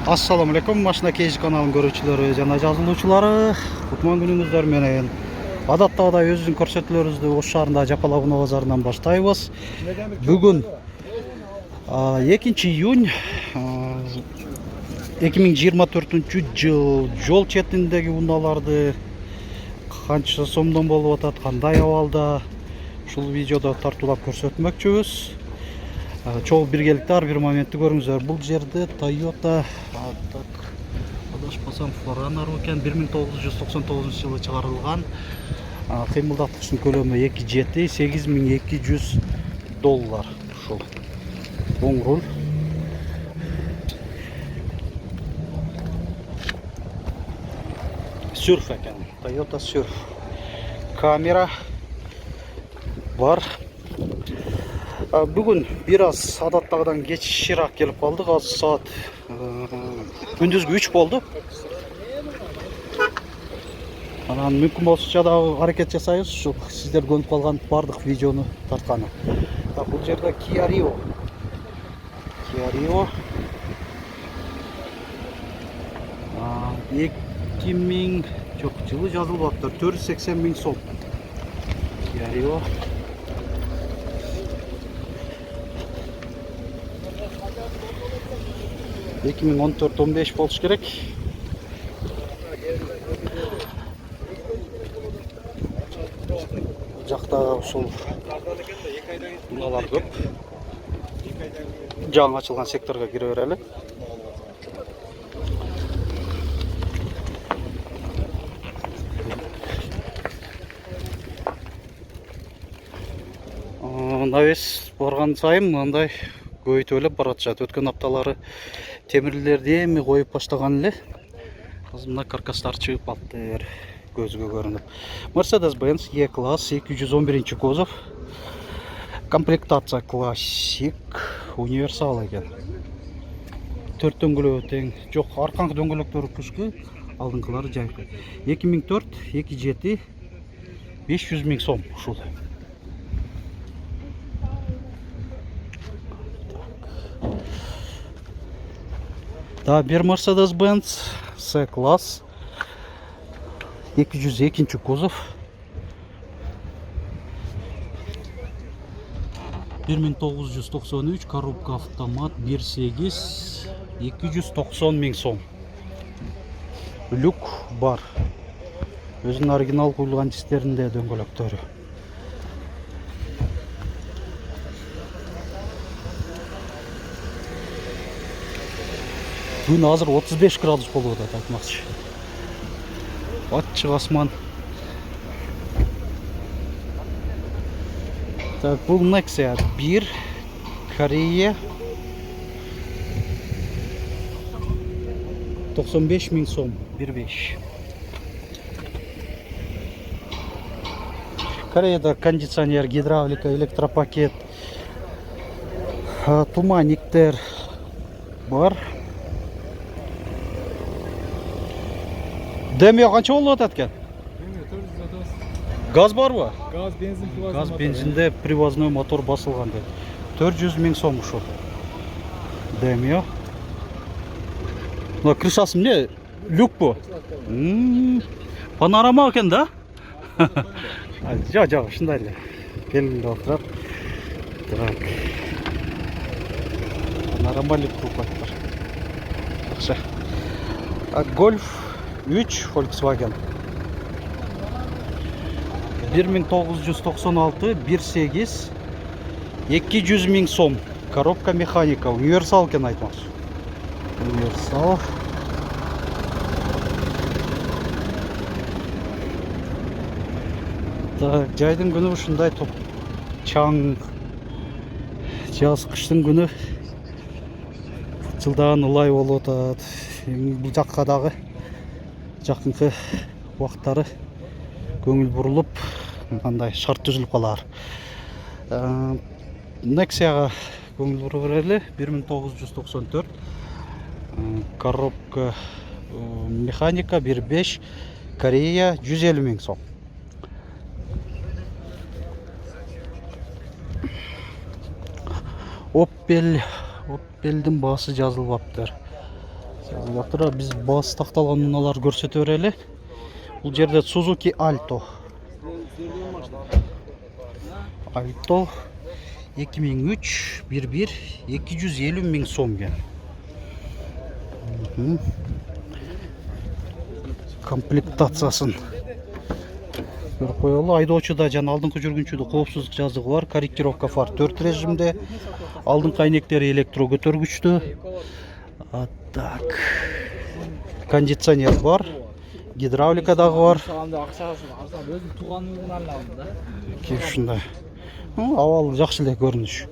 Assalamu alaikum, Машина Кейж каналын көрүүчүлөрү жана жазылуучулары. Кутман күнүңүздөр менен. Адаттагыдай өзүнүн көрсөтүүлөрүбүздү Ош шаарындагы Жапалабуна базарынан баштайбыз. Бүгүн 2-июнь 2024-жыл жол четиндеги унааларды канча сомдон болуп атат, кандай абалда, ушул видеодо тартуулап көрсөтмөкчүбүз. Чоң биргеликте ар бир моментти көрүңүздөр. Бул жерде Toyota адашпасам Forerunner экен, 1999 жылы чыгарылган. Кыймылдаткычтын көлөмү 2.7, $8200. Ушул оң руль. Surf экен, Toyota Surf. Камера бар. Бүгүн бир аз адаттагыдан кечирээк келип калдык. Азыр саат күндүзгү 3 болду. Анан мүмкүн болсо дагы аракет жасайбыз, ушу сиздер көрүп калган бардык видеону тартканы. Бул жерде Kia Rio. Kia Rio 2000 жок, жылы жазылбаптыр. 480 000 сом. Kia Rio 2014-15 болуш керек. Жакта ушул унаалар көп. Жаңы ачылган секторго кире берели. Навес барган сайын мындай көбөйтүп баратышат. Өткөн апталары темирлерди эми коюп баштаган эле. Азыр мына каркастар чыгып калды, көзгө көрүнүп. Mercedes-Benz E-класс 211 кузов. Комплектация классик, универсал экен. 4 дөңгөлөгү тең. Жок, аркаңкы дөңгөлөктөрү кышкы, алдыңкылары жайкы. 2004, 2.7, 500 000 сом ушул. Да, bir Mercedes-Benz C-класс 202 кузов. 1993, коробка автомат 1.8, 290 000 сом. Люк бар. Өзүнүн оригинал куюлган дистеринде дөңгөлөктөрү. Күн азыр 35 градус болуп атат, айтмакчы. Ачык асман. Так, бул Nexia 1, Корея 95 000 сом, 1.5. Кореяда кондиционер, гидравлика, электропакет, туманниктер бар. Демия канча болуп атат экен? Газ барбы? Газ, бензин, привозной. Газ, бензинде привозной мотор басылган дейт. 400 000 сом ушул. Демия. Мына крышасы эмне? Люк бу. Панорама экен да? Жок, ушундай эле. Келип отурат. Так. Панорама люк кылып. Жакшы. Гольф 3 Volkswagen 1996, 1.8, 200 000 сом. Коробка механика, универсал экен айтмакчы. Универсал. Так, жайдын күнү ушундай топ чаң. Жаз кыштын күнү жылдан ылай болуп атат. Бул жакка дагы жакынкы убакыттары көңүл бурулуп, мындай шарт түзүлүп калар. Nexia'га көңүл буруп берели. 1994. Коробка механика 1.5, Корея 150 000 сом. Opel'din baası жазылбаптыр. Батыра биз баасы такталган унааларды көрсөтө берели. Бул жерде Suzuki Alto. Alto 2003 11 250 миң сом кен. Комплектациясын көрүп коелу. Айдоочуда жана алдыңкы жүргүнчүдө коопсуздук жазыгы бар. Корректировка фар 4 режимде. Алдыңкы айнектери электро көтөргүчтүү. Так. Кондиционер бар. Гидравлика дагы бар. Кеп ушундай. Абалы жакшы эле көрүнүш.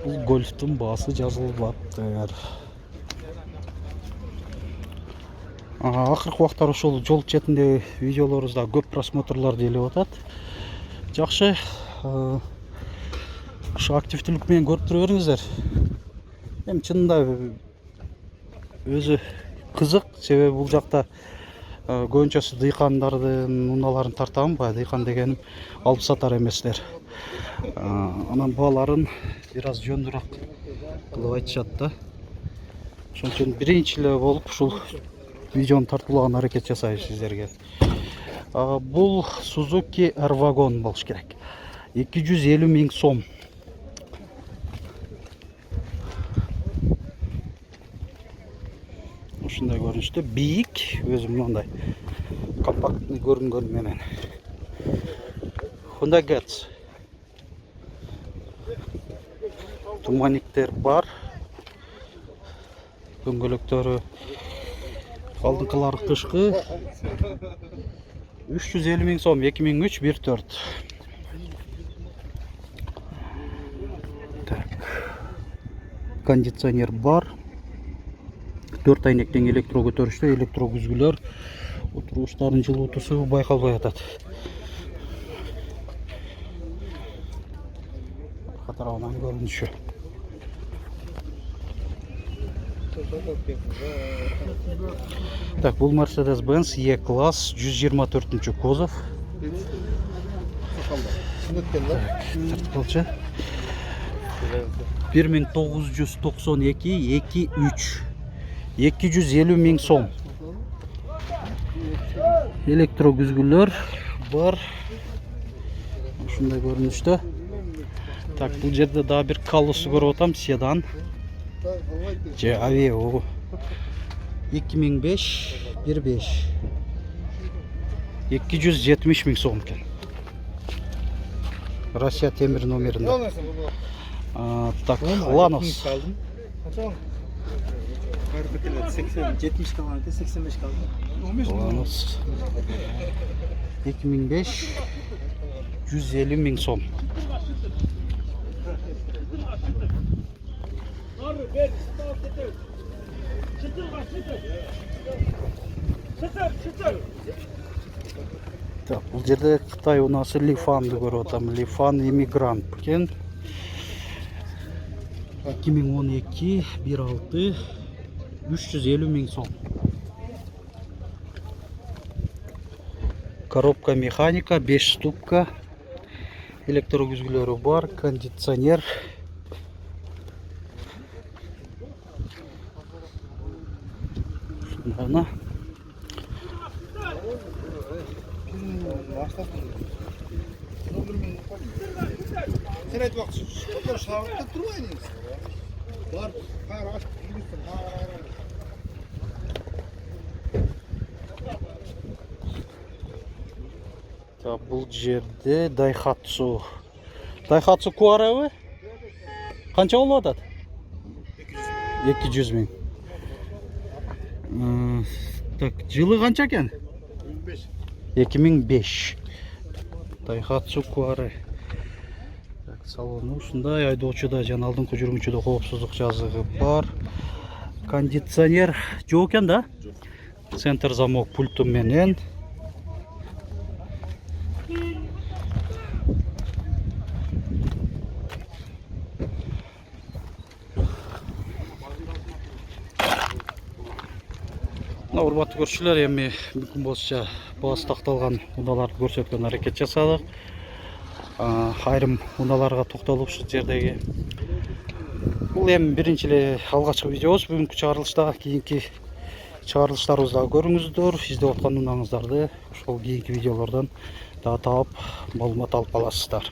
Бул гольфтун баасы жазылып атты. Акыркы убактар ошол жол четиндеги видеолорубузда көп просмотрлар келип атат. Жакшы. Ошо активдүүлүк менен көрүп тура бериңиздер. Эми чынында өзү кызык, себеби бул жакта көбүнчөсү дыйкандардын унааларын тартамын. Баягы дыйкан дегеним алып сатар эместер. Анан бааларын бир аз жөндүрөөк кылып айтышат да. Ошон үчүн биринчи эле болуп ушул видеону тартуулаган аракет жасайбыз сиздерге. Бул Suzuki R-Wagon болуш керек. 250 миң сом. Ушундай көрүнүштө, бийик, өзү мындай компактный көрүнгөнү менен. Honda Gets. Туманиктер бар. Дөңгөлөктөрү алдыңкылары тышкы. 350 миң сом, 2003 1.4. Так. Кондиционер бар. 4 айнектен электро көтөрүштүү, электро күзгүлөр, отуруштардын жылуутусу байкалбай атат. Катарабынан көрүнүшү. Так, бул Mercedes-Benz E-класс 124 кузов. Тартып 1992 2.3. 250 миң сом. Электро күзгүлөр бар. Ушундай көрүнүштө. Так, бул жерде дагы бир Колосу көрүп атам, седан. Же Aveo 2005 1.5. 270 миң сом кен. Россия темир номеринде. Так, Lanos. 70 kaldı, 85 kaldı. Lanos 2005 150 миң сом. Так, бул жерде Кытай унасы Лифанды көрүп атам. Лифан Immigrant кен. 2012 1.6 350 миң сом. Коробка механика 5 ступка. Электро күзгүлөрү бар, кондиционер. Ана. Sen et bak, şu şarkıda durmayın. Var, hayır, aç, gidiyorsun, hayır. Так, бул жерде Daihatsu. Daihatsu Coara'бы? Канча болуп атат? 200 миң. Так, жылы канча экен? 2005. Daihatsu Coara. Так, салону ушундай, айдоочуда жана алдыңкы жүргүнчүдө коопсуздук жазыгы бар. Кондиционер жок экен да? Центр замок пульту менен. Урматтуу көрүүчүлөр, эми мүмкүн болсо баасы такталган унааларды көрсөткөн аракет жасадык. Айрым унааларга токтолуп ушул жердеги Бул эми биринчи эле алгачкы видеобуз. Бүгүнкү чыгарылышта кийинки чыгарылыштарыбызды көрүңүздөр. Издеп аткан унааңыздарды ошол кийинки видеолордон дагы таап, маалымат алып каласыздар.